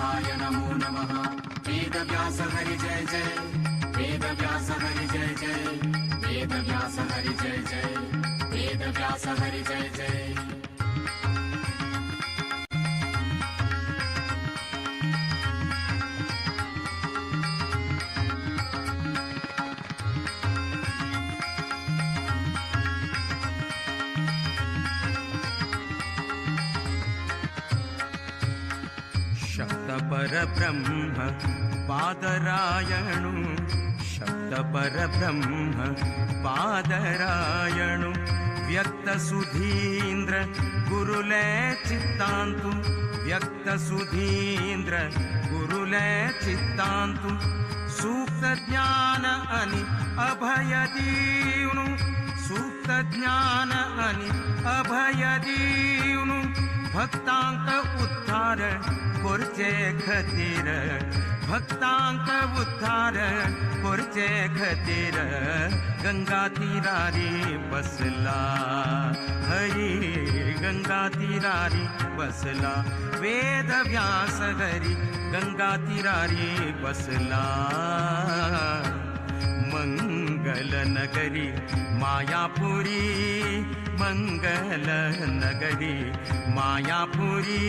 वासिष्ठाय नमो नमः। वेदव्यास हरि जय जय, वेदव्यास हरि जय जय, वेदव्यास हरि जय जय, वेदव्यास हरि जय जय। शब्द परब्रह्म पादरायणु, शब्द परब्रह्म पादरायणु, व्यक्त सुधींद्र गुरुलय चित्तांतु, व्यक्त सुधींद्र गुरुलय चित्तांतु, सूक्त ज्ञान अनि अभय दीवनु, सूक्त ज्ञान अनि अभय दीवनु, भक्तांक उद्धार कोरचे खतीर, भक्तांक उद्धार कोरचे खतीर, गंगा तीरारी बसला हरी, गंगा तीरारी बसला, वेद व्यास हरी गंगा तीरारी बसला। मंगल नगरी मायापुरी, मंगल नगरी मायापुरी,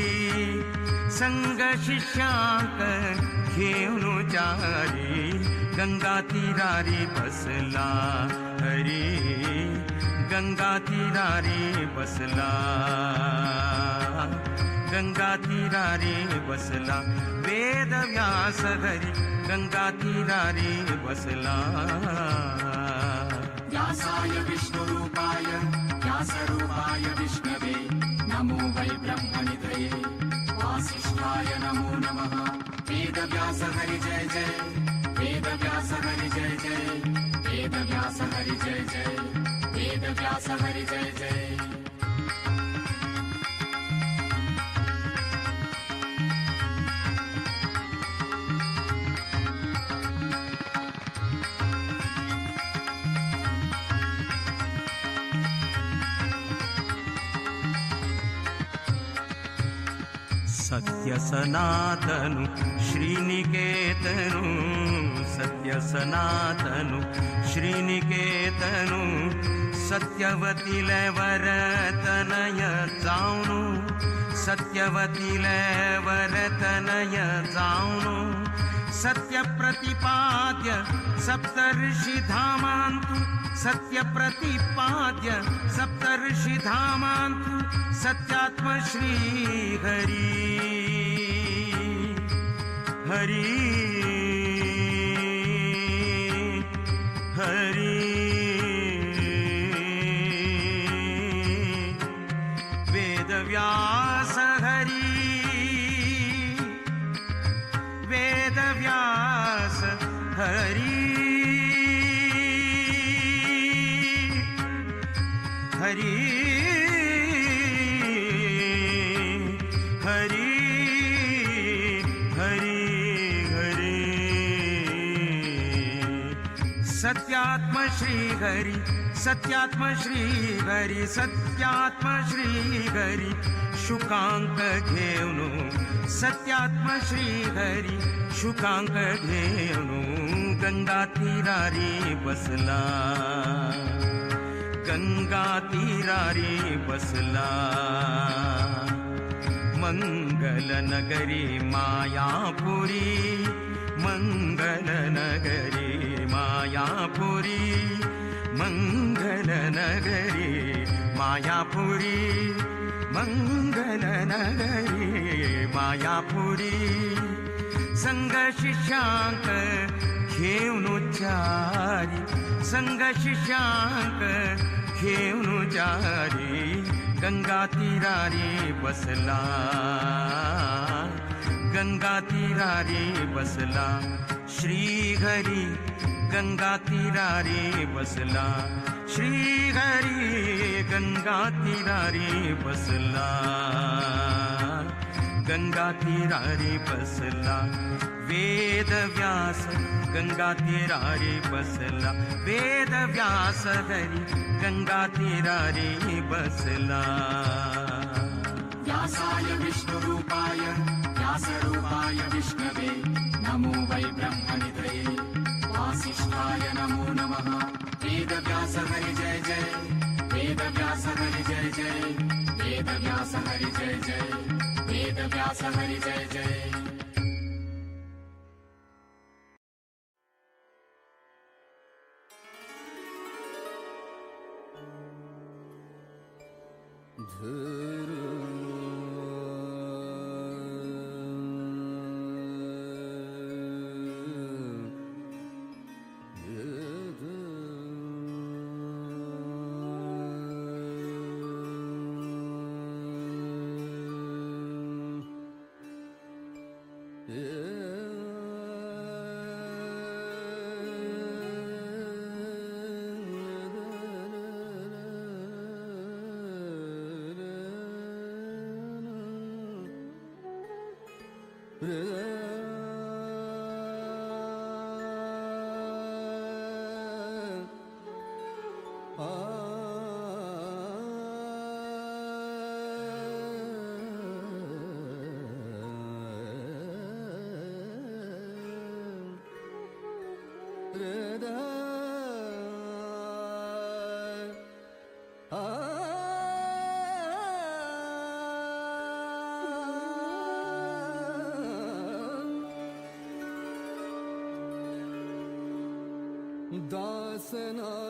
संग शिष्यांक घेऊन चारी, गंगा तीरारी बसला हरी, गंगा तीरारी बसला, गंगा तीरारी बसला, वेद व्यास हरी गंगा तीरारी बसला। व्यासाय विष्णुरूपाय व्यासरूपाय विष्णवे, नमो वै ब्रह्मनिधये, वासिष्ठाय नमो नमः। वेदव्यास हरि जय जय, वेदव्यास हरि जय जय, वेदव्यास हरि जय जय, वेदव्यास हरि जय जय। सत्य सनातनु श्रीनिकेतनु, सत्य सनातनु श्रीनिकेतनु, सत्यवतीले वरतनय जाऊनु, सत्यवतीले वरतनय जाऊनु, सत्य प्रतिपाद्य सप्तर्षि धामांतु, सत्य प्रतिपाद्य सप्तर्षि धामांतु, सत्यात्म श्री हरी हरी हरी, वेद व्यास हरी, वेद व्यास हरी हरी हरी हरी हरी, सत्यात्म श्री हरि, सत्यात्म श्री हरि, सत्यात्म श्री हरि, शुकांक घेऊनु, सत्यात्म श्री हरि शुकांक घेऊनु, गंगा तीरारी बसला, गंगा तीरारी बसला। मंगल नगरी मायापुरी, मंगल नगरी मायापुरी, मंगल नगरी मायापुरी, मंगल नगरी मायापुरी, संग शिष्यांक घेऊन चारी, संग शिष्यांक घेऊन चारी, गंगा तीरारी बसला, गंगा तीरारी बसला, श्री हरी गंगा तीरारी बसला, श्री हरी गंगा तीरारी बसला, गंगा तीरारी बसला, वेद व्यास गंगा तीरारी बसला, वेद व्यास हरी गंगा तीरारी बसला। व्यासाय विष्णुरूपाय व्यासरूपाय विष्णवे नमो वै ब्रह्मनिधये वासिष्ठाय नमो नमः वेदव्यास हरि जय जय वेदव्यास हरि जय जय वेदव्यास हरि जय जय वेदव्यास हरि जय जय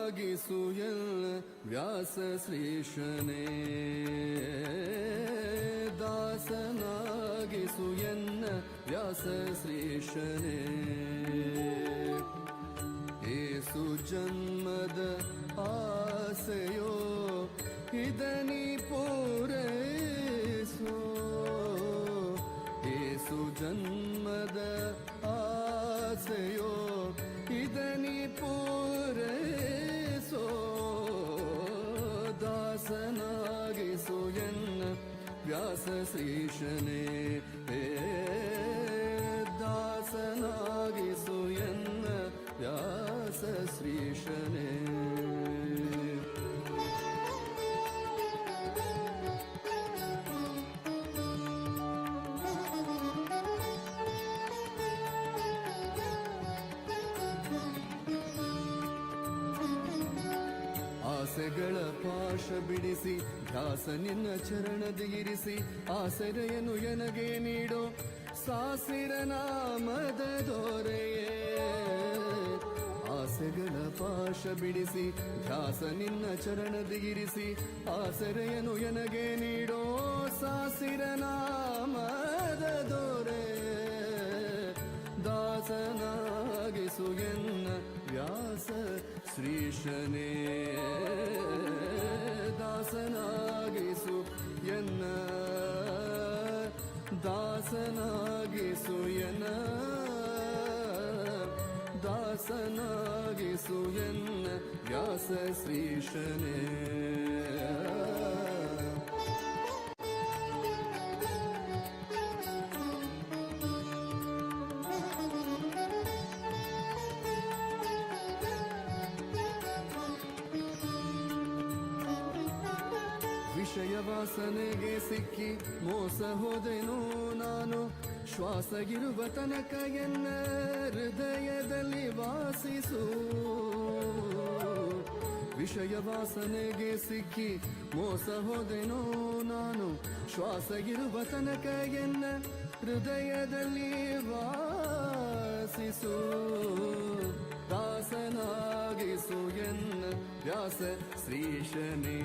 ದಾಸನಾಗಿಸುಯಲ್ ವ್ಯಾಸ ಶ್ರೀಶನೇ ದಾಸನಾಗಿಸುಯನ್ನ ವ್ಯಾಸ ಶ್ರೀಶನೇ ಏಸು ಜನ್ಮದ ಆಸೆಯೋ ಇದನಿ ಪೂರೈಸೋ ಏಸು ಜನ್ಮದ ಆಸೆಯೋ ಇದನಿ ಪೂರೈಸೋ ದಾಸನಾಗಿಸು ಎನ್ನ ವ್ಯಾಸ ಶ್ರೀಶನೇ ದಾಸನಾಗಿಸು ಎನ್ನ ವ್ಯಾಸ ಶ್ರೀಶನೇ ಆಸೆಗಳ ಪಾಶ ಬಿಡಿಸಿ ಧ್ಯಾಸ ನಿನ್ನ ಚರಣದಿರಿಸಿ ಆಸರೆಯನ್ನು ಎನಗೆ ನೀಡೋ ಸಾಸಿರ ನಾಮದ ದೊರೆಯೇ ಆಸೆಗಳ ಪಾಶ ಬಿಡಿಸಿ ಧ್ಯಾಸ ನಿನ್ನ ಚರಣದಿರಿಸಿ ಆಸರೆಯನ್ನು ಎನಗೆ ನೀಡೋ ಸಾಸಿರ ನಾಮದ ದೊರೆ ದಾಸನಾಗಿಸು ಎನ್ನ ವ್ಯಾಸ ಶ್ರೀಶನೇ ದಾಸನಾಗಿಸು ಎನ್ನ ದಾಸನಾಗಿಸು ಎನ್ನ ದಾಸನಾಗಿಸು ಎನ್ನ ವ್ಯಾಸ ಶ್ರೀಶನೇ ವಿಷಯವಾಸನೆಗೆ ಸಿಕ್ಕಿ ಮೋಸ ಹೋದೆನೋ ನಾನು ಶ್ವಾಸಗಿರುವ ತನಕ ಎನ್ನ ಹೃದಯದಲ್ಲಿ ವಾಸಿಸು ವಿಷಯವಾಸನೆಗೆ ಸಿಕ್ಕಿ ಮೋಸ ಹೋದೆನೋ ನಾನು ಶ್ವಾಸಗಿರುವ ತನಕ ಎನ್ನ ಹೃದಯದಲ್ಲಿ ವಾಸಿಸು ದಾಸನಾಗಿಸು ಎನ್ನ ವ್ಯಾಸ ಶ್ರೀಶನೇ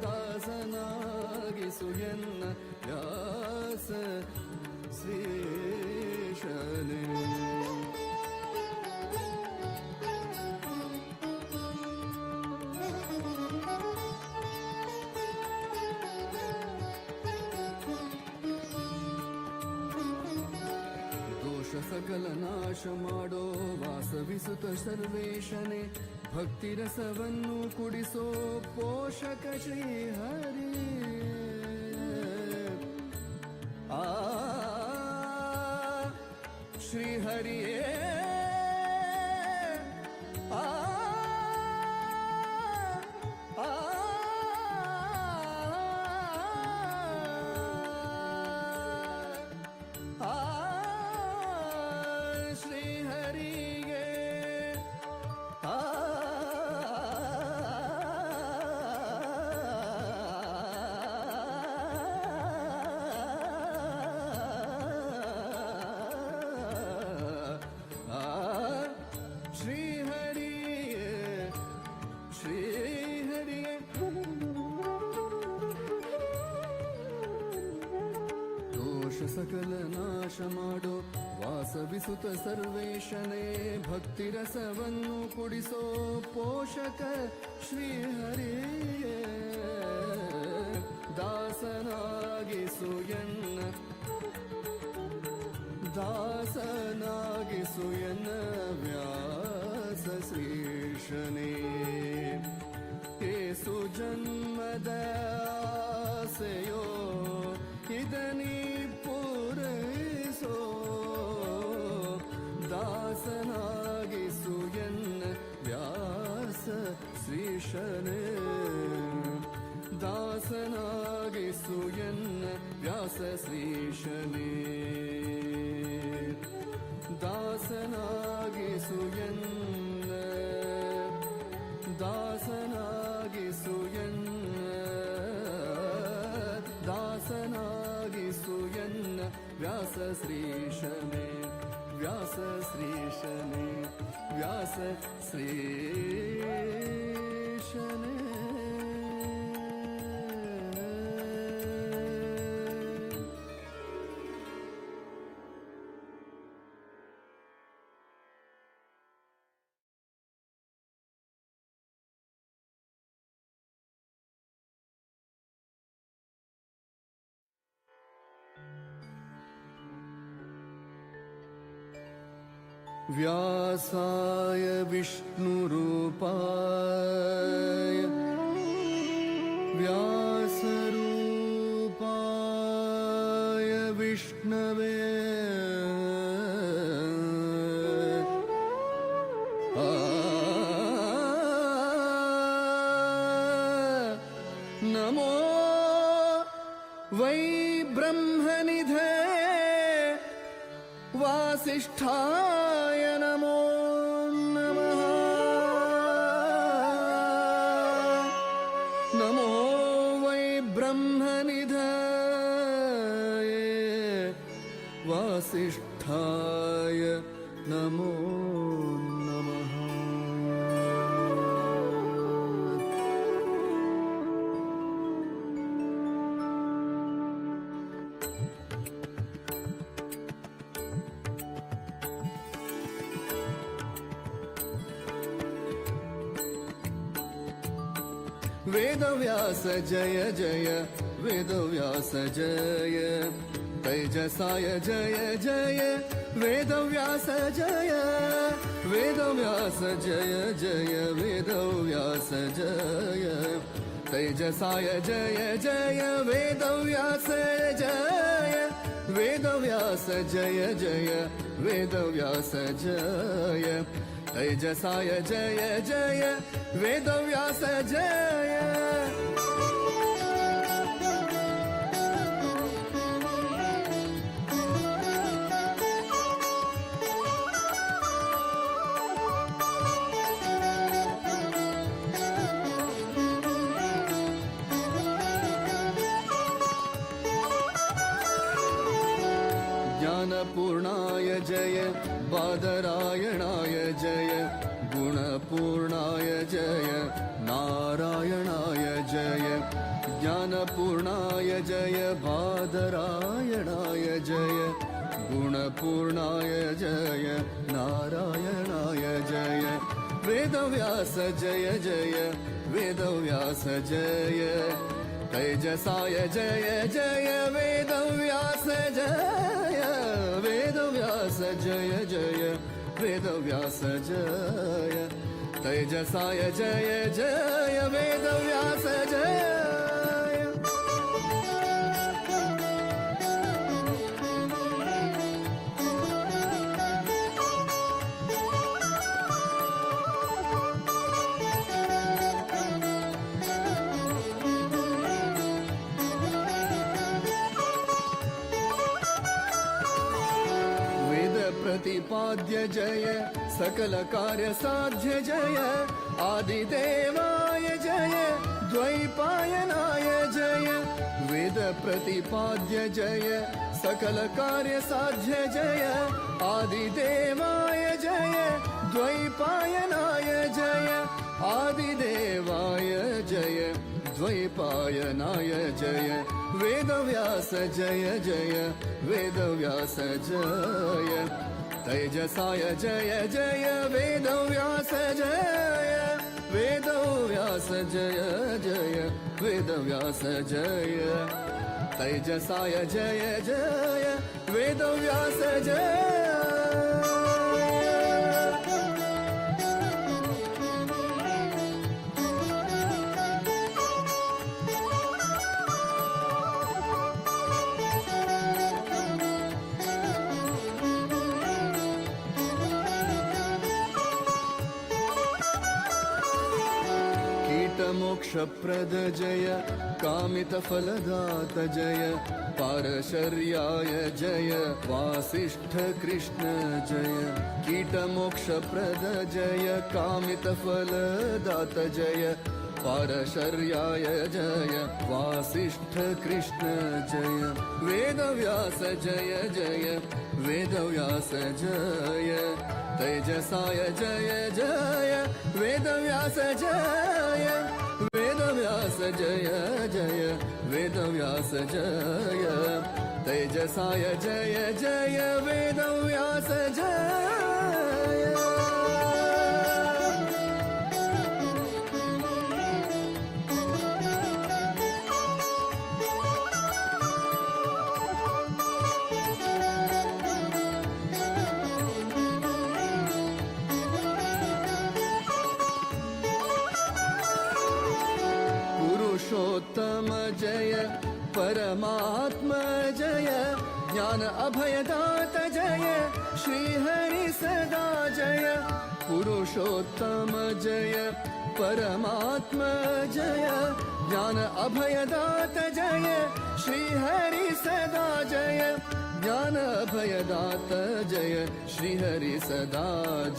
ದಾಸನಾಗಿಸು ಎನ್ನ ವ್ಯಾಸ ಶ್ರೀಶನೇ ಸಕಲ ನಾಶ ಮಾಡೋ ವಾಸವಿಸುತ್ತ ಸರ್ವೇಶನೇ ಭಕ್ತಿ ರಸವನ್ನು ಕುಡಿಸೋ ಪೋಷಕ ಶ್ರೀಹರಿ ಶ್ರೀಹರಿಯೇ ಸಕಲ ನಾಶ ಮಾಡೋ ವಾಸವಿಸುತ್ತ ಸರ್ವೇಶನೇ ಭಕ್ತಿರಸವನ್ನು ಕುಡಿಸೋ ಪೋಷಕ ಶ್ರೀಹರಿಯೇ ದಾಸನಾಗಿಸು ಎನ್ನ ವ್ಯಾಸ ಶ್ರೀಶನೇ ಏಸು ಜನ್ಮದ ಆಸೆಯೋ ಇದನಿ ಪೂರೈಸೋ ದಾಸನಾಗಿಸು ಎನ್ನ ವ್ಯಾಸ ಶ್ರೀಶನೇ ದಾಸನಾಗಿಸು ಎನ್ನ ವ್ಯಾಸ ಶ್ರೀಶನೇ ದಾಸನಾಗಿಸು ಎನ್ನ ದಾಸನಾಗಿಸು ಎನ್ನ ವ್ಯಾಸ ಶ್ರೀಶನೇ ವ್ಯಾಸ ಶ್ರೀಶನೇ ವ್ಯಾಸ ಶ್ರೀಶನೇ व्यासाय विष्णुरूपाय व्यासरूपाय विष्णवे नमो वै ब्रह्मनिधे वासिष्ठाय नमो नमः नमो वै ब्रह्मनिधये वासिष्ठाय नमो नमः वेदव्यास जय जय वेदव्यास जय तेजसाय जय जय वेदव्यास जय वेदव्यास जय जय वेदव्यास जय तेजसाय जय जय वेदव्यास जय वेदव्यास जय जय वेदव्यास जय तेजसाय जय जय वेदव्यास जय ज्ञानपूर्णाय जय बादरायणाय जय गुणपूर्णाय जय नारायणाय जय ज्ञानपूर्णाय जय बादरायणाय जय गुणपूर्णाय जय नारायणाय जय वेदव्यास जय जय वेदव्यास जय तेजसाय जय जय वेदव्यास जय वेदव्यास जय जय वेदव्यास जय तेजसाय जय जय वेदव्यास जय प्रतिपाद्य जय सकल कार्य साध्य जय आदिदेवाय जय द्वैपायनाय जय वेद प्रतिपाद्य जय सकल कार्य साध्य जय आदिदेवाय जय द्वैपायनाय जय आदिदेवाय जय द्वैपायनाय जय वेदव्यास जय जय वेदव्यास जय तेजसाय जय जय वेदव्यास जय वेदव्यास जय जय वेदव्यास जय तेजसाय जय जय वेदव्यास जय मोक्षप्रद जय कामितफलदात जय पारशर्याय जय वासिष्ठ कृष्ण जय कीटमोक्षप्रद जय कामितफलदात जय पारशर्याय जय वासिष्ठ कृष्ण जय वेदव्यास जय जय वेदव्यास जय तेजसाय जय जय वेदव्यास जय वेदव्यास जय जय वेदव्यास जय तेजसाय जय जय वेदव्यास जय पुरुषोत्तम जय परमात्मा जय ज्ञान अभयदात जय श्रीहरि सदा जय पुरुषोत्तम जय परमात्मा जय ज्ञान अभयदात जय श्रीहरि सदा जय ज्ञान अभयदात जय श्रीहरि सदा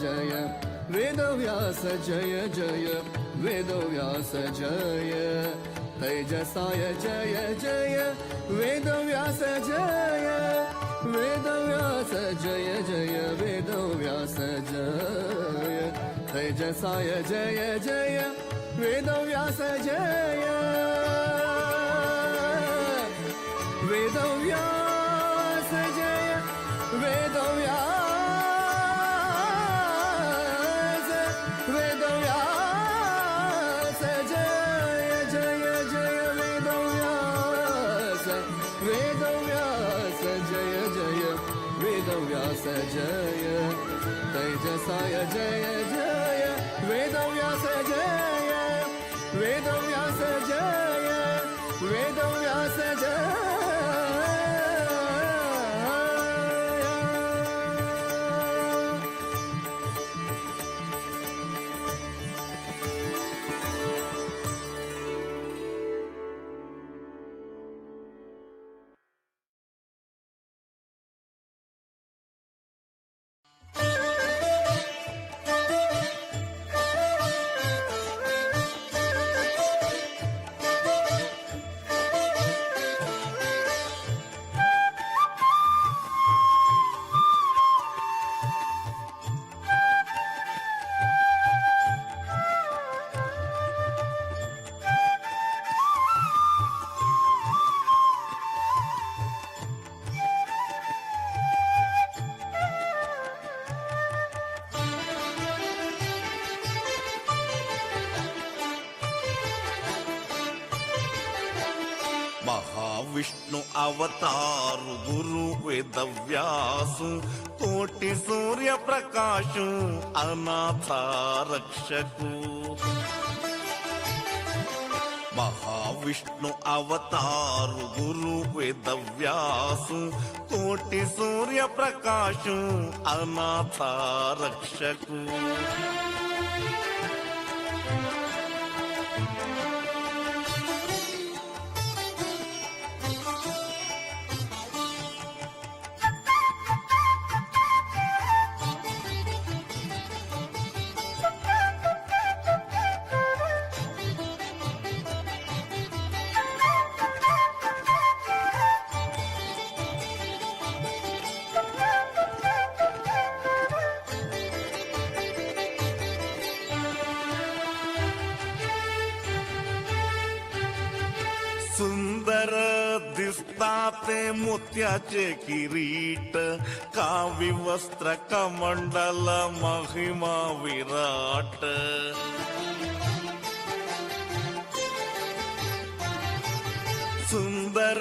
जय वेदव्यास जय जय वेदव्यास जय तेजसाय जय जय वेदव्यास जय वेदव्यास जय जय वेदव्यास जय तेजसाय जय जय वेदव्यास जय वेदव्यास जय वेदव्यास वेदव्यास जय तेजसाय जय जय वेदव्यास जय वेदव्यास जय वेदव्यास जय विष्णु अवतारु गुरु वेदव्यासु कोटि सूर्य प्रकाशु अनाथ रक्षकु महाविष्णु अवतारु गुरु वेदव्यासु कोटि सूर्य प्रकाशु अनाथ रक्षकु ते मोत्याचे किरीट, कावी वस्त्र कमंडल महिमा विराट. सुंदर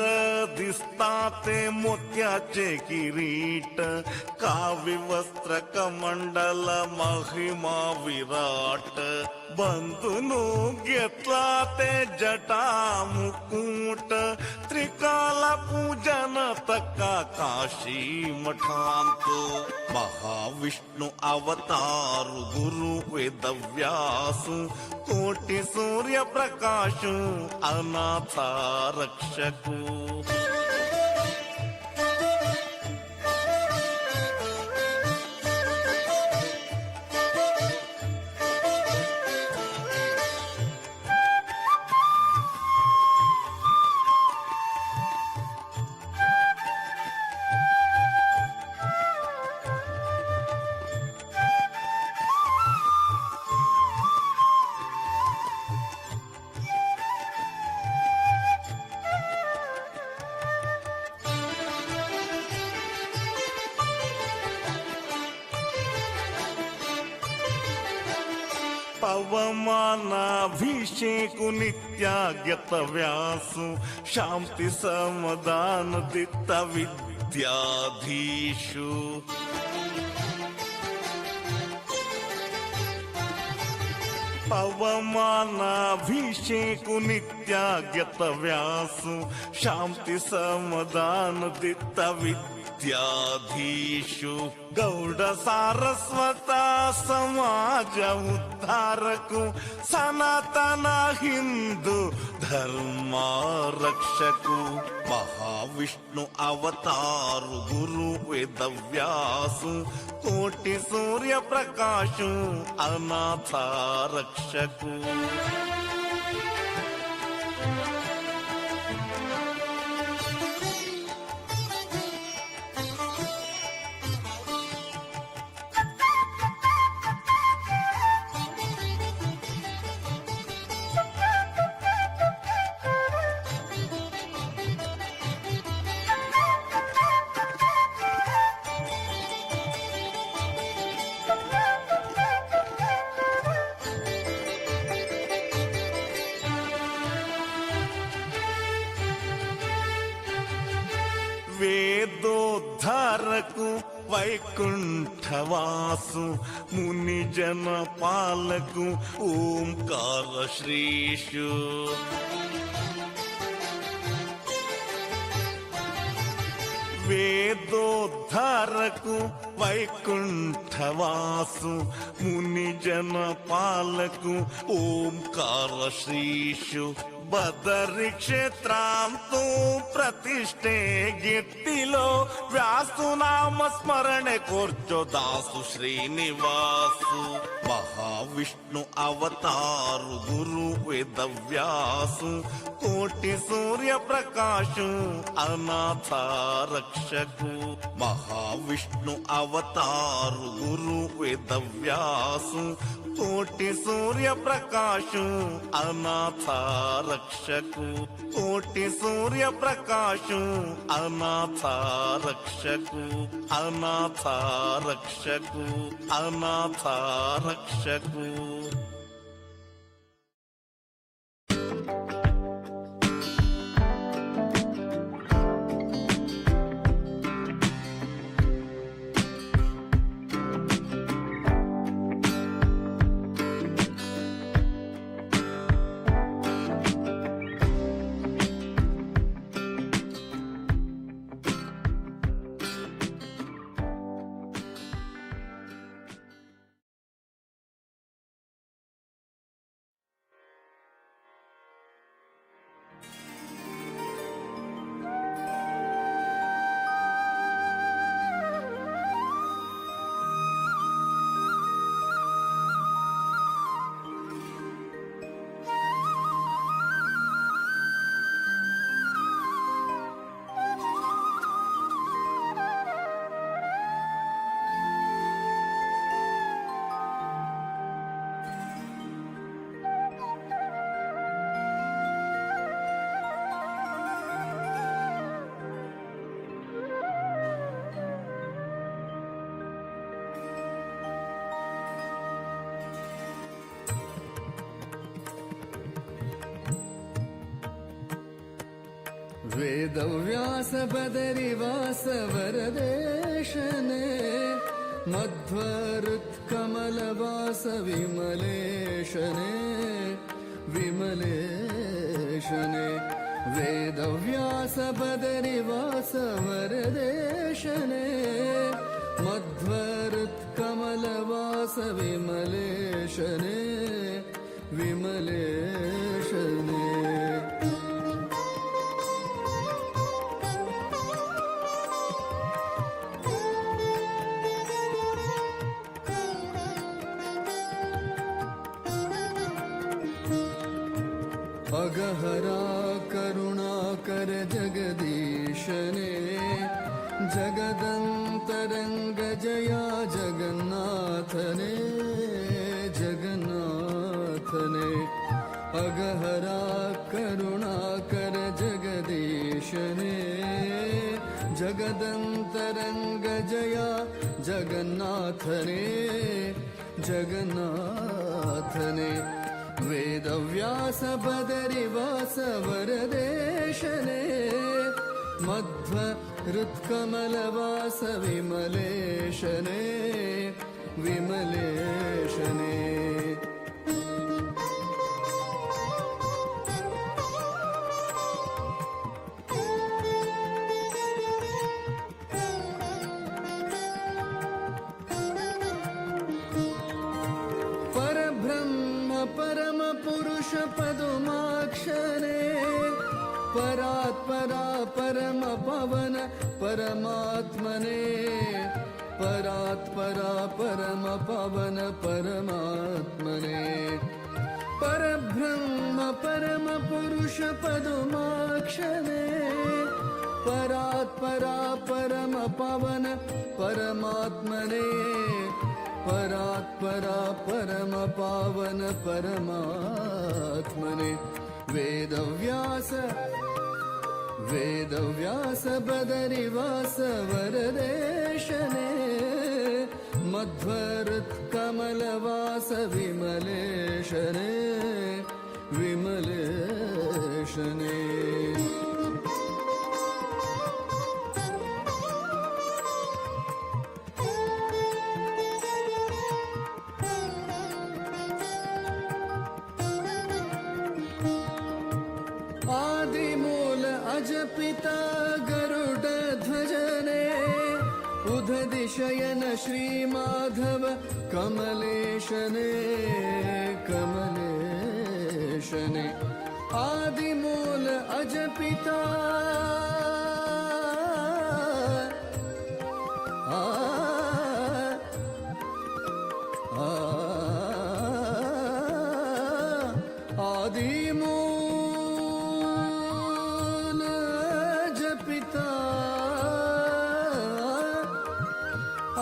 दिसता ते मोत्याचे किरीट, कावी वस्त्र कमंडल महिमा विराट. बंधुनु घेतला ते जटा मुकुट, त्रिकाला पूजन तका काशी मठांत. महाविष्णु अवतार गुरु वेदव्यासु, कोटि सूर्य प्रकाशु अनाथा रक्षकु. पवमानाभिषेकु नित्यागत व्यासु, शांति समाधान दित्त विद्याधीशु. पवमानाभिषेकु नित्यागत व्यासु, शांति समाधान दित्त विद्याधीशु. गौड सारस्वत समाज उद्धारकु, सनातन हिंदू धर्म रक्षकु. महाविष्णु अवतार गुरु वेदव्यासु, कोटि सूर्य प्रकाशु अनाथ रक्षकु. वेदोद्धारकु वैकुंठवासु, मुनिजन पालकु ओंकार श्रीषु. वेदोद्धारकु वैकुंठवासु, मुनिजन पालकु ओंकार श्रीषु. बदरी क्षेत्रांतु प्रतिष्ठे गिट्टिलो, व्यासु नाम स्मरणे कोर्चो दासु श्रीनिवासु. महाविष्णु अवतार गुरु वेदव्यासु, कोटि सूर्य प्रकाशु अनाथ रक्षकु. महाविष्णु अवतार गुरु वेदव्यासु, कोटि सूर्य प्रकाशु अनाथ रक्षकु. कोटि सूर्य प्रकाशु अनाथ रक्षकु. अनाथ रक्षकु. अनाथ रक्षकु. वेदव्यास बदरिवास वरदेशने मध्वरुत्कमलवास विमलेशने विमलेशने वेदव्यास बदरिवास वरदेशने मध्वरुत्कमलवास विमलेशने विमलेशने अगहरा करुणाकर जगदीशने जगदन्तरङ्ग जया जगन्नाथने जगन्नाथने अगहरा करुणाकर जगदीशने जगदन्तरङ्ग जया जगन्नाथने जगन्नाथने वेदव्यास बदरिवास वरदेशने मध्वरुत्कमलवास विमलेशने विमलेशने परम पुरुष पदुमाक्षरे परात्परा परम पवन परमात्मने परात्परा परम पवन परमात्मने परब्रह्म परम पुरुष पदुमाक्षरे परात्परा परम पवन परमात्मने परात्परा परम पावन परमात्मने वेदव्यास बदरिवास वरदेशने मध्वरुत्कमलवास विमलेशने विमलेशने आदिमूल अजपिता गरुड ध्वजने उदधिशयन श्रीमाधव कमलेशने कमलेशने आदिमूल अजपिता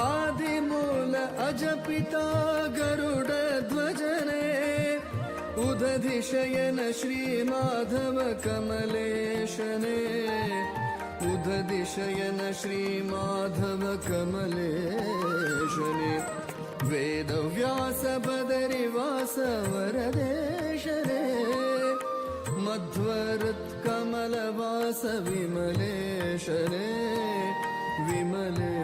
आदिमूल अजपिता गरुड ध्वजने उदधिशयन श्रीमाधव कमलेशने उदधिशयन श्रीमाधव कमलेशने वेदव्यास बदरिवास वरदेशने मध्वरुत्कमलवास विमलेशने विमलेशने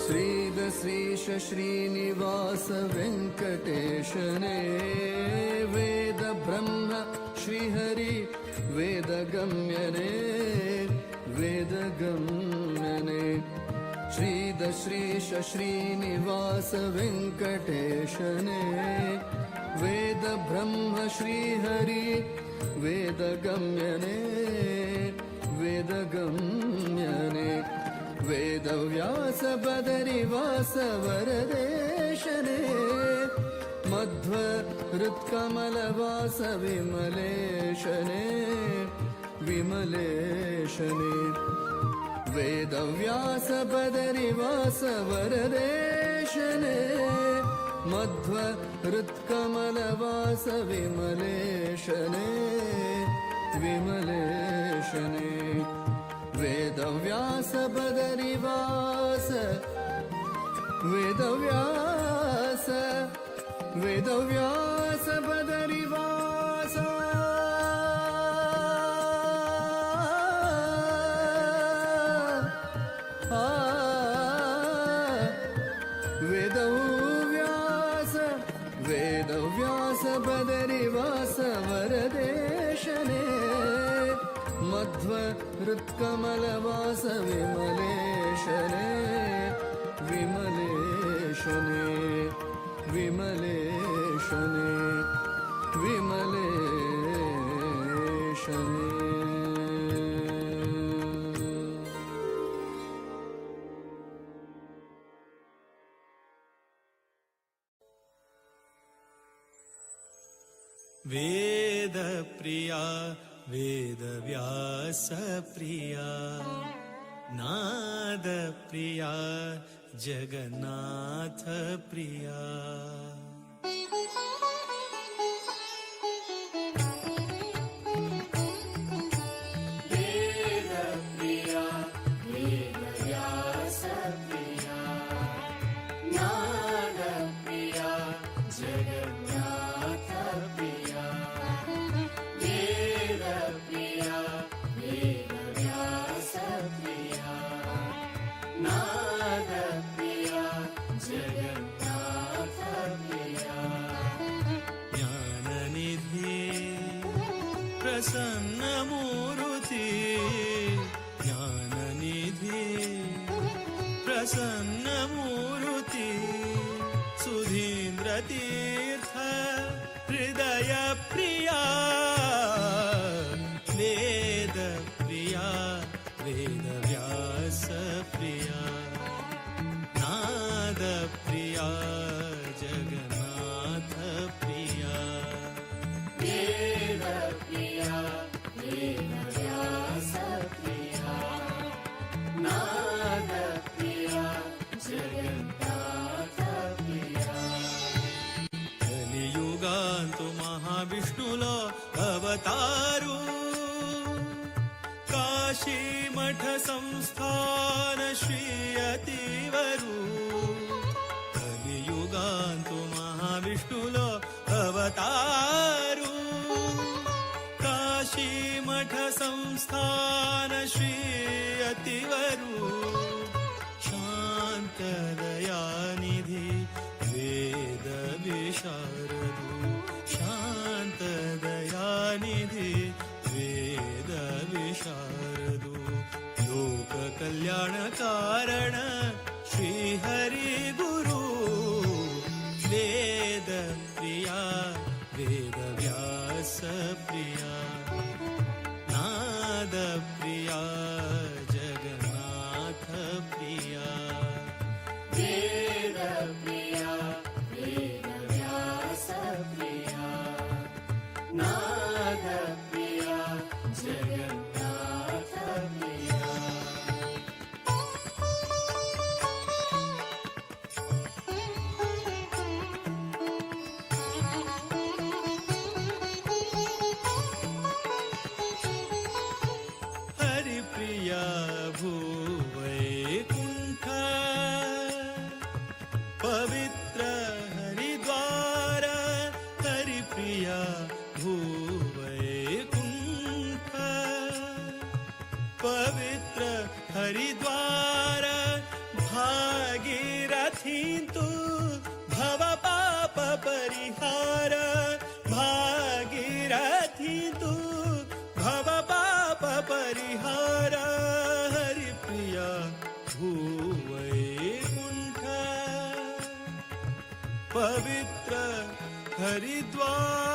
श्रीद श्रीश श्रीनिवास वेङ्कटेशने वेद ब्रह्म श्रीहरि वेदगम्यने वेदगम्यने श्रीद श्रीश श्रीनिवास वेङ्कटेशने वेद ब्रह्म श्रीहरि वेदगम्यने वेदगम्यने वेदव्यास बदरिवास वरदेशने मध्वरुत्कमलवास विमलेशने विमलेशने वेदव्यास बदरिवास वरदेशने मध्वरुत्कमलवास विमलेशने विमलेशने वेदव्यास बदरिवास वेदव्यास वेदव्यास बदरिवास वेदव्यास वेदव्यास बदरिवास वरदेशने मध्व हृत्कमलवास विमलेशने विमलेशने विमलेशने विमलेशने वेदप्रिया वेदव्यासप्रिया नादप्रिया जगन्नाथप्रिया वेदप्रिया वेदव्यासप्रिया नादप्रिया जगन्नाथप्रिया वेदप्रिया वेदव्यासप्रिया नादप्रिया जगन्नाथप्रिया ज्ञाननिधि प्रसन्नमूर्ति ज्ञाननिधि प्रसन्नमूर्ति सुधीन्द्रतीर्थ हृदय प्रिया वेदप्रिया वेदव्यासप्रिया नादप्रिया जगन्नाथप्रिया वेदप्रिया वेदव्यासप्रिया नादप्रिया जगन्नाथप्रिया కలియుగాంతు మహావిష్ణులో అవతారు కాశీమఠ సంస్థాన శ్రీయతివరు కలియుగాంతు మహావిష్ణులో అవతారు కాశీమఠ సంస్థాన శ్రీయతివరు శాంతదయానిధి वेद विशारदु शान्तदयानिधि वेद विशारदु लोक कल्याण कारण श्री हरि गुरु वेद प्रिया वेद व्यास प्रिया नाद प्रिया जगन्नाथ प्रिया वेदप्रिया वेदव्यासप्रिया नादप्रिया जगन्नाथप्रिया हरिप्रिया भूवैकुण्ठ पवित्र हरिद्वार हरिप्रिया भूवैकुण्ठ पवित्र हरिद्वार भागीरथी तु भव पाप परिहार भागीरथी तु भव पाप परिहार हरिप्रिया भूवैकुण्ठ पवित्र हरिद्वार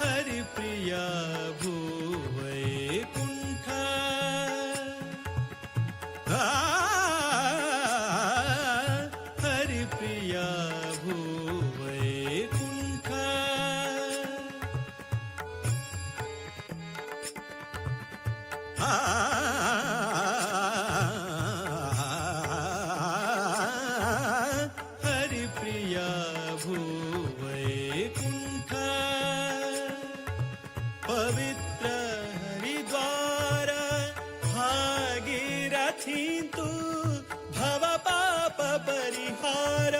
हरिप्रिया भूवैकुण्ठ हरिप्रिया भूवैकुण्ठ पवित्र हरिद्वार भागीरथी तु भव पाप परिहार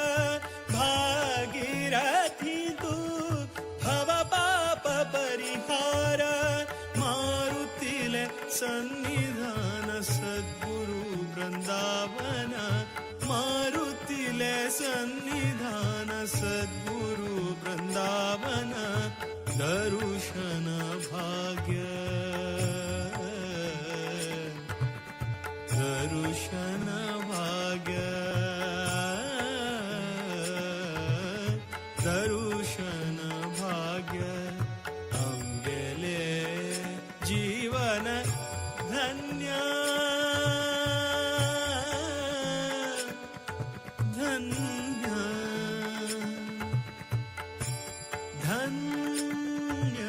भागीरथी तु भव पाप परिहार मारुतिले सन्निधान सद्गुरु वृंदावन मारुतिले सन्निधान सद्गुरु वृंदावन दर्शन भाग्य दर्शन भाग्य दर्शन भाग्य अंगेले जीवन धन्य धन्य धन्य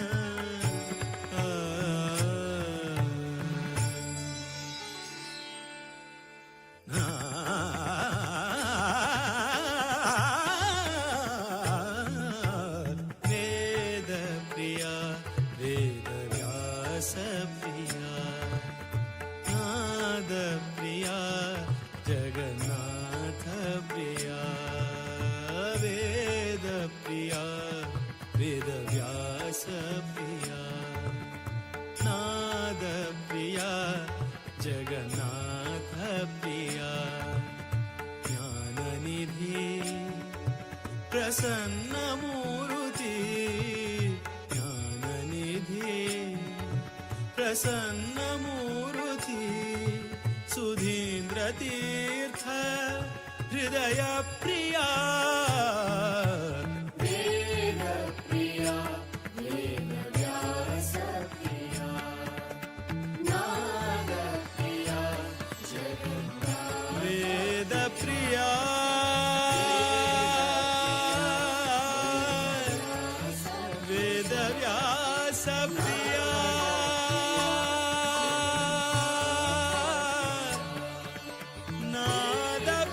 वेद प्रिया वेद व्यास प्रिया नाद प्रिया जगन्नाथ प्रिया वेद प्रिया वेद व्यास प्रिया नाद प्रिया जगन्नाथ प्रिया ज्ञाननिधि प्रसन्न मूर्ति ज्ञाननिधि प्रसन्न मूर्ति सुधीन्द्र तीर्थ हृदय प्रिया वेद प्रिया वेद व्यास प्रिया नाद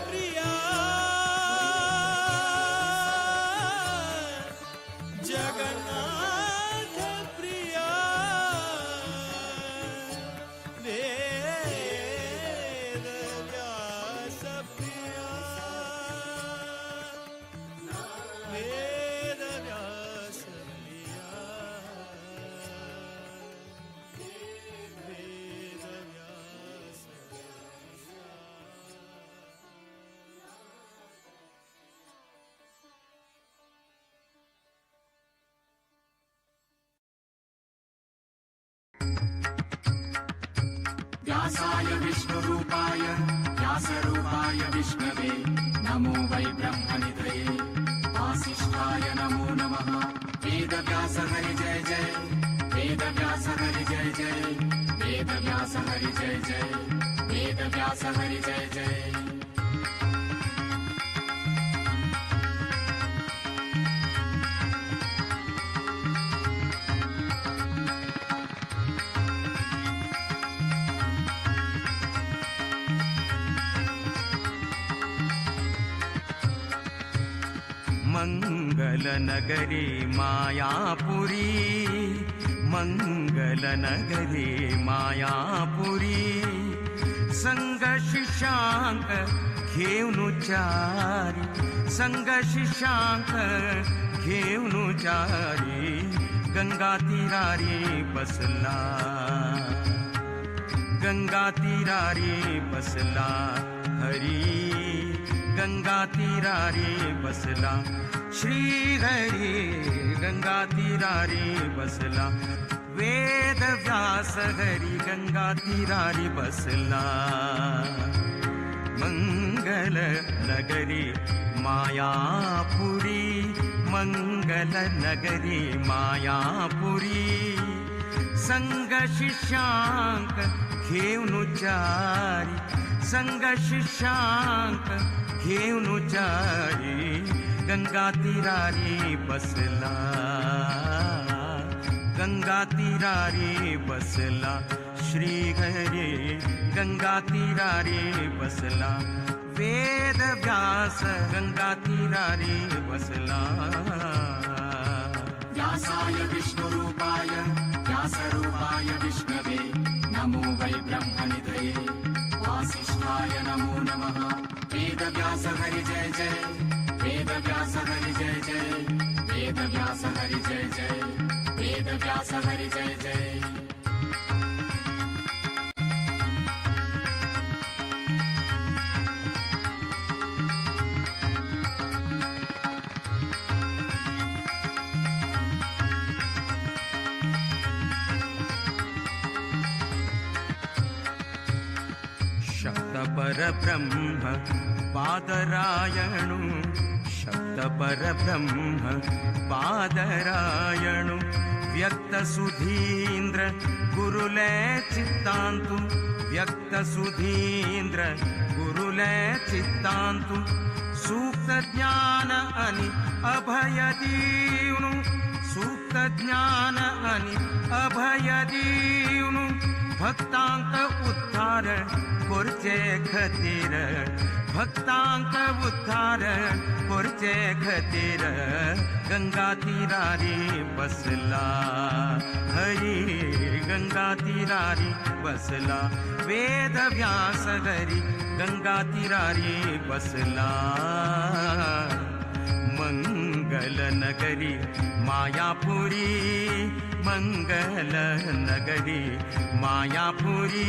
प्रिया जगन्नाथ प्रिया वेद व्यास प्रिया वेद व्यास प्रिया वेद व्यास व्यासाय विष्णुरूपाय व्यासरूपाय विष्णवे नमो वै ब्रह्मनिधये वासिष्ठाय नमो नमः वेदव्यास हरि जय जय वेदव्यास हरि जय जय वेदव्यास हरि जय जय वेदव्यास हरि जय जय मङ्गलनगरे मायापुरी मङ्गलनगरे मायापुरी संगशिशांक घेऊनुचारी संगशिशांक घेऊनुचारी गंगा तीरारी बसला गंगा तीरारी बसला हरी गंगा तीरारी बसला श्री हरी गंगा तीरारी बसला वेद व्यास हरी गंगा तीरारी बसला मंगल नगरी मायापुरी मंगल नगरी मायापुरी संग शिष्यांक घेऊनुचारी संग शिष्यांक घेऊनुचारी गंगा तीरारी बसला गंगा तीरारी बसला श्रीहरी गंगा तीरारी बसला वेद व्यास गंगा तीरारी बसला व्यासाय विष्णुरूपाय व्यासरूपाय विष्णवे नमो वै ब्रह्मनिधये वासिष्ठाय नमो नमः वेदव्यास हरि जय जय वेदव्यास हरि जय जय वेदव्यास हरि जय जय वेदव्यास हरि जय जय शब्द परब्रह्म पादरायणु शब्द परब्रह्म पादरायणु व्यक्त सुधींद्र गुरुले चित्तांतु व्यक्त सुधींद्र गुरुले चित्तांतु सूक्त ज्ञान अनि अभय दीवनु सूक्त ज्ञान अनि अभय दीवनु भक्तांक उद्धार पुरचे खतीर भक्तांक उद्धार पुरचे खतीर गंगा तीरारी बसला हरी गंगा तीरारी बसला वेद व्यास हरी गंगा तीरारी बसला मंगल नगरी मायापुरी मंगल नगरी मायापुरी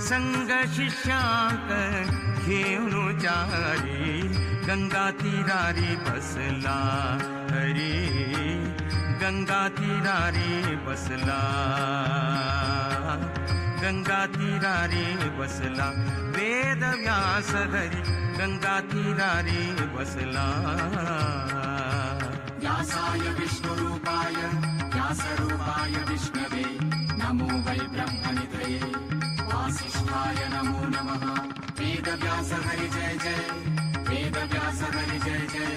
संग शिष्यांक घेऊन चारी गंगा तीरारी बसला हरी गंगा तीरारी बसला गंगा तीरारी बसला वेद व्यास हरी गंगा तीरारी बसला व्यासाय विष्णुरूपाय व्यासरूपाय विष्णवे नमो वै ब्रह्मनिधये वासिष्ठाय नमो नमः वेदव्यास हरि जय जय वेदव्यास हरि जय जय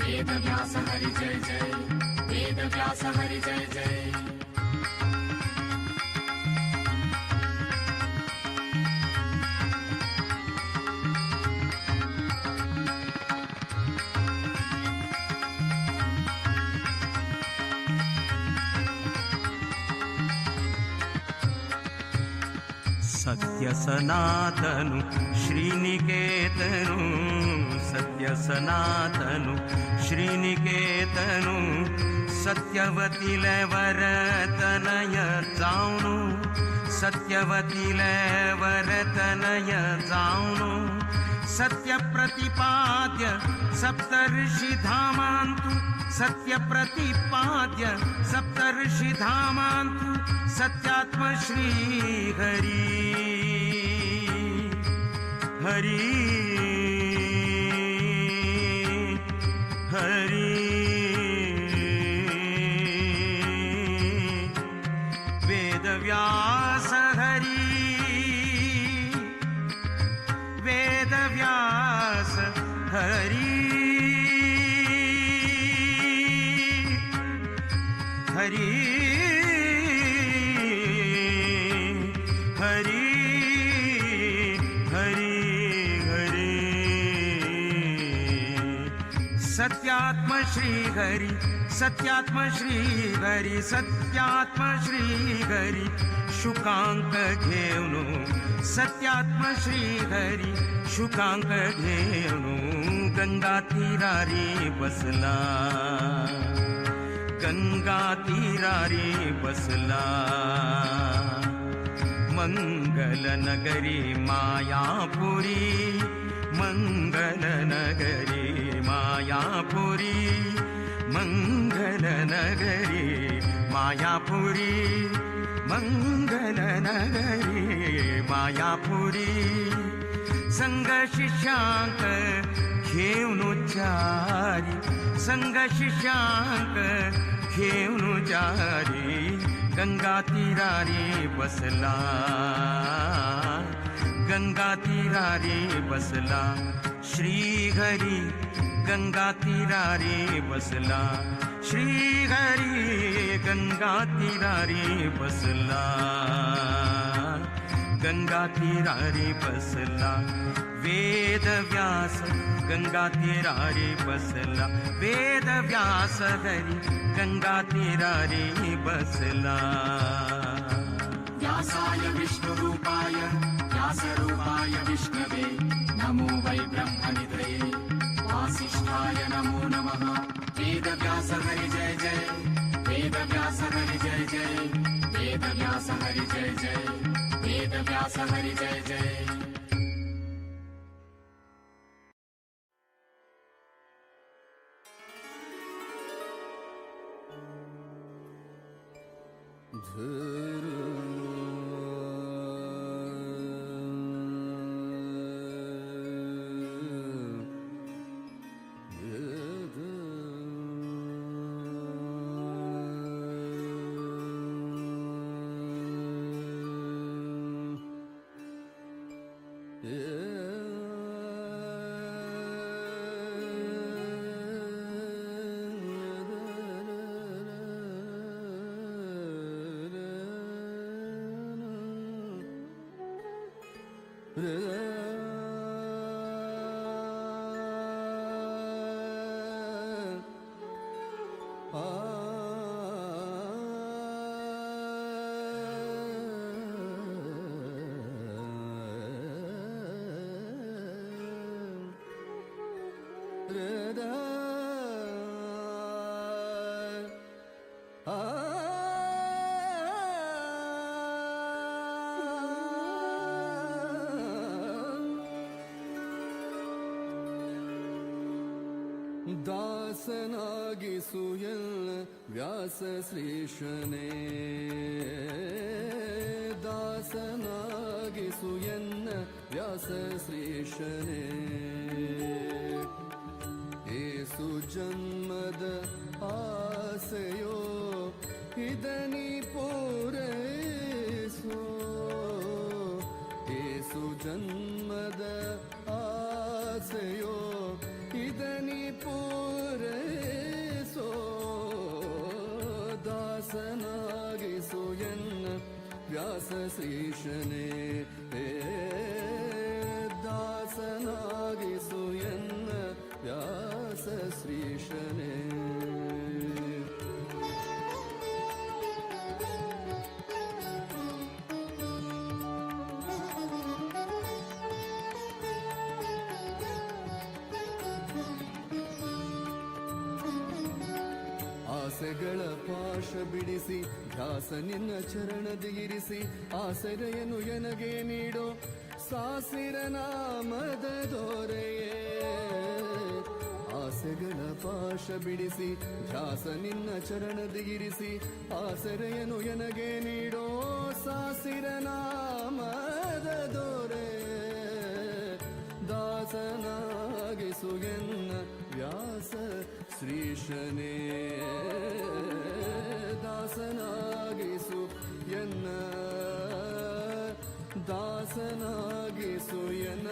वेदव्यास हरि जय जय वेदव्यास हरि जय जय सत्य सनातनु श्रीनिकेतनु सत्य सनातनु श्रीनिकेतनु सत्यवतीले वरतनय जाऊनु सत्यवतीले वरतनय जाऊनु सत्य प्रतिपाद्य सप्तर्षि धामांतु सत्य प्रतिपाद्य सप्तर्षि धामांतु सत्यात्म श्री हरी हरी हरी वेदव्यास हरी वेदव्यास हरी हरी हरी हरी हरी सत्यात्म श्री हरी सत्यात्म श्री हरी सत्यात्म श्री हरी शुकांक घेऊनु सत्यात्म श्री हरी शुकांक घेऊनु गंगा तीरारी बसला गंगा तीरारी बसला मंगल नगरी मायापुरी मंगल नगरी मायापुरी मंगल नगरी मायापुरी मंगल नगरी मायापुरी संग शिष्यांक घेऊन चारी संग शिष्यांक घेऊन चारी गंगा तीरारी बसला गंगा तीरारी बसला श्री हरी गंगा तीरारी बसला श्रीहरी गंगा तीरारी बसला, गंगा तीरारी बसला. वेद व्यास गंगा तीरारी बसला, वेद व्यास हरी गंगा तीरारी बसला. व्यासाय विष्णुरूपाय व्यासरूपाय विष्णवे नमो वै ब्रह्मनिधये. वासिष्ठाय नमो नमः. वेदव्यास हरि जय जय, वेदव्यास हरि जय जय, वेदव्यास हरि जय जय, वेदव्यास हरि जय जय. ದಾಸನಾಗಿಸುಯಲ್ಲ ವ್ಯಾಸ ಶ್ರೀಶನೇ, ದಾಸನಾಗಿಸುಯನ್ನ ವ್ಯಾಸ ಶ್ರೀಶನೇ. ಏಸು ಜನ್ಮದ ಆಸೆಯೋ ಇದನಿ ಪೂರೈಸೋ, ಏಸು ಜನ್ಮದ ಆಸೆಯೋ ಇದನಿ ಪೂರೈಸೋ. ದಾಸನಾಗಿಸು ಎನ್ನ ವ್ಯಾಸ ಶ್ರೀಶನೇ, ದಾಸನಾಗಿಸು ಎನ್ನ ವ್ಯಾಸ ಶ್ರೀಶನೇ. ಆಸೆಗಳ ಪಾಶ ಬಿಡಿಸಿ ಧ್ಯಾಸ ನಿನ್ನ ಚರಣದಿ ಇರಿಸಿ, ಆಸರೆಯನ್ನು ಎನಗೆ ನೀಡೋ ಸಾಸಿರ ನಾಮದ ದೊರೆಯೇ. ಆಸೆಗಳ ಪಾಶ ಬಿಡಿಸಿ ಧ್ಯಾಸ ನಿನ್ನ ಚರಣದಿ ಇರಿಸಿ, ಆಸರೆಯನ್ನು ಎನಗೆ ನೀಡೋ ಸಾಸಿರ ನಾಮದ ದೊರೆ. ದಾಸನಾಗಿಸು ಎನ್ನ ವ್ಯಾಸ ಶ್ರೀಶನೇ, ದಾಸನಾಗಿಸು ಎನ್ನ, ದಾಸನಾಗಿಸು ಎನ್ನ,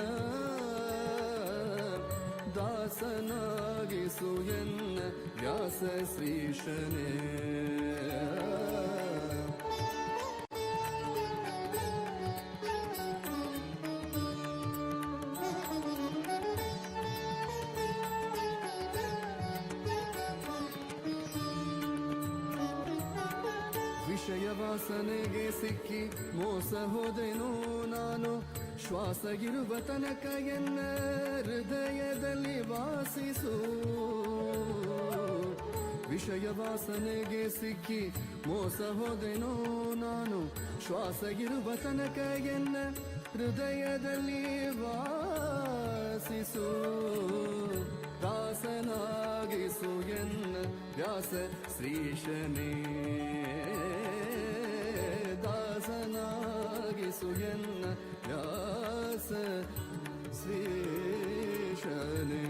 ದಾಸನಾಗಿಸು ಎನ್ನ ವ್ಯಾಸ ಶ್ರೀಶನೇ. ವಿಷಯ ವಾಸನೆಗೆ ಸಿಕ್ಕಿ ಮೋಸ ಹೋದೆನೋ ನಾನು, ಶ್ವಾಸ ಇರುವ ತನಕ ಎನ್ನ ಹೃದಯದಲ್ಲಿ ವಾಸಿಸು. ವಿಷಯ ವಾಸನೆಗೆ ಸಿಕ್ಕಿ ಮೋಸ ಹೋದೆನೋ ನಾನು, ಶ್ವಾಸ ಇರುವ ತನಕ ಎನ್ನ ಹೃದಯದಲ್ಲಿ ವಾಸಿಸು. ದಾಸನಾಗಿಸು ಎನ್ನ ವ್ಯಾಸ ಶ್ರೀಶನೇ, ದಾಸನಾಗಿಸು ಎನ್ನ ವ್ಯಾಸ ಶ್ರೀಶನೇ.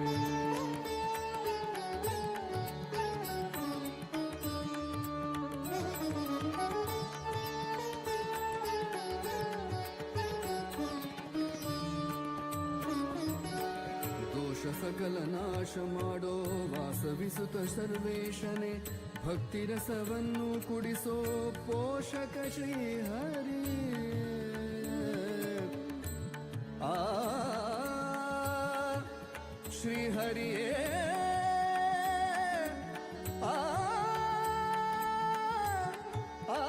ಸಕಲ ನಾಶ ಮಾಡೋ ವಾಸವಿಸುತ್ತ ಸರ್ವೇಶನೆ ಭಕ್ತಿರಸವನ್ನು ಕುಡಿಸೋ ಪೋಷಕ ಶ್ರೀಹರಿ ಆ ಶ್ರೀಹರಿಯೇ ಆ ಆ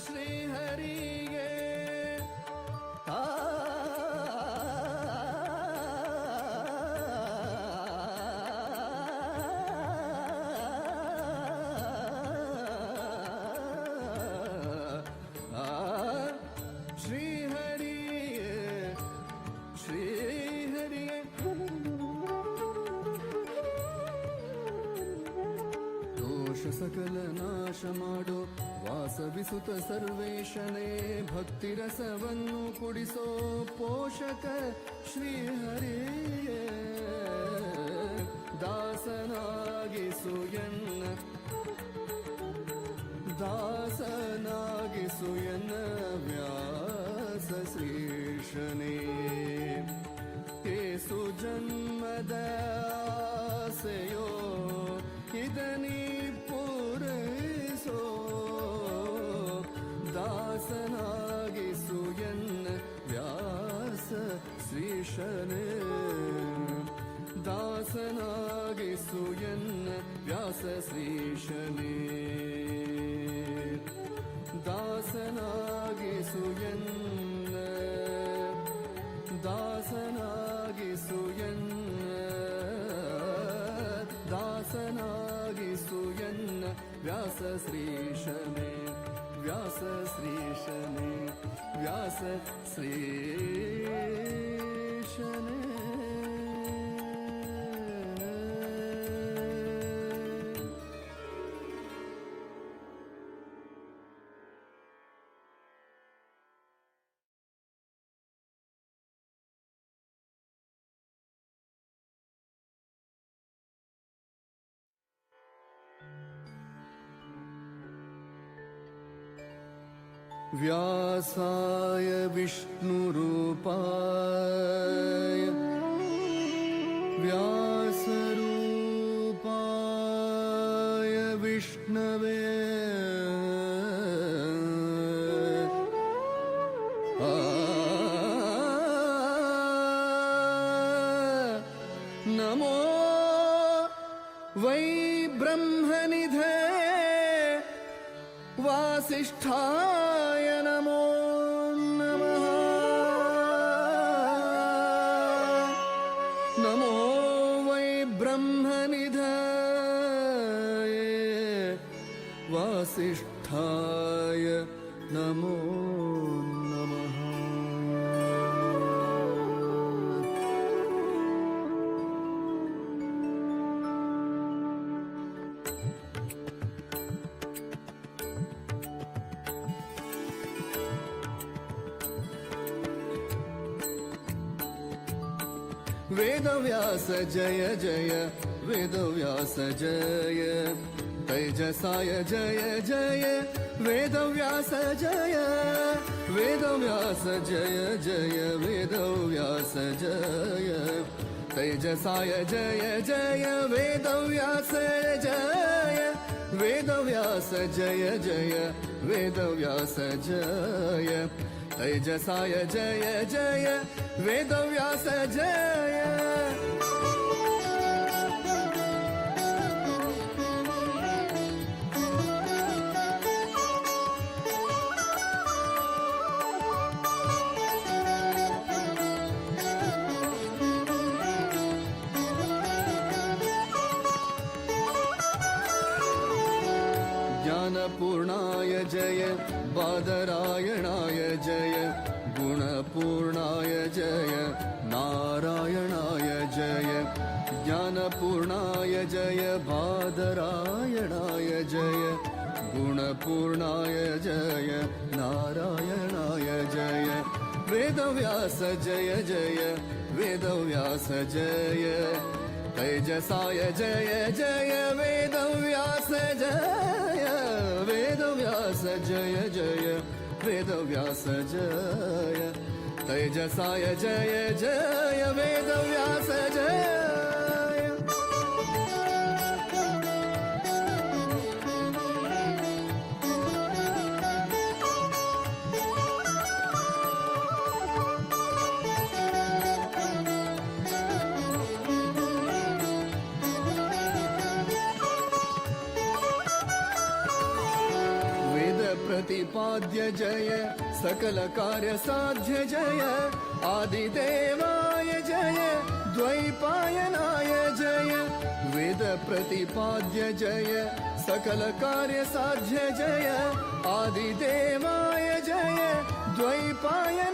ಶ್ರೀಹರಿಗೆ ಶ್ರೀಹರಿಗೆ ಶ್ರೀಹರಿಗೆ ದೋಷ ಸಕಲ ನಾಶ ಮಾಡೋ ವಾಸವಿಸುತ್ತ ಸರ್ವೇಶನೇ ಭಕ್ತಿರಸವನ್ನು ಕುಡಿಸೋ ಪೋಷಕ ಶ್ರೀಹರಿಯೇ ದಾಸನಾಗಿಸು ಎನ್ನ ದಾಸನಾಗಿಸು ಎನ್ನ ವ್ಯಾಸ ಶ್ರೀಶನೇ ಏಸು ಜನ್ಮದ ಆಸೆಯೋ ಇದನಿ ಪೂರೈಸೋ ದಾಸನಾಗಿಸು ಎನ್ನ ವ್ಯಾಸ ಶ್ರೀಶನೇ ದಾಸನಾಗಿಸು ಎನ್ನ ವ್ಯಾಸ ಶ್ರೀಶನೇ ದಾಸನಾಗಿಸು ಎನ್ನ ದಾಸನಾಗಿಸು ಎನ್ನ ದಾಸನಾಗಿಸು ಎನ್ನ ವ್ಯಾಸ ಶ್ರೀಶನೇ ವ್ಯಾಸ ಶ್ರೀಶನೇ ವ್ಯಾಸ ಶ್ರೀಶನೇ व्यासाय विष्णुरूपाय व्यासरूपाय विष्णवे नमो वै ब्रह्मनिधे वासिष्ठाय नमो नमः नमो वै ब्रह्मनिधये वासिष्ठाय नमो नमः वेदव्यास जय जय वेदव्यास जय तेजसाय जय जय वेदव्यास जय वेदव्यास जय जय वेदव्यास जय तेजसाय जय जय वेदव्यास जय वेदव्यास जय जय वेदव्यास जय तेजसाय जय जय वेदव्यास जय ज्ञानपूर्णाय जय बादरायणाय जय गुणपूर्णाय जय नारायणाय जय ज्ञानपूर्णाय जय बादरायणाय जय गुणपूर्णाय जय नारायणाय जय वेदव्यास जय जय वेदव्यास जय तैजसाय जय जय वेदव्यास जय वेदव्यास जय जय वेदव्यास जय तैजसाय जय जय वेदव्यास जय प्रतिपाद्य जय सकल कार्य साध्य जय आदिदेवाय जय द्वैपायनाय जय वेद प्रतिपाद्य जय सकल कार्य साध्य जय आदिदेवाय जय द्वैपायनाय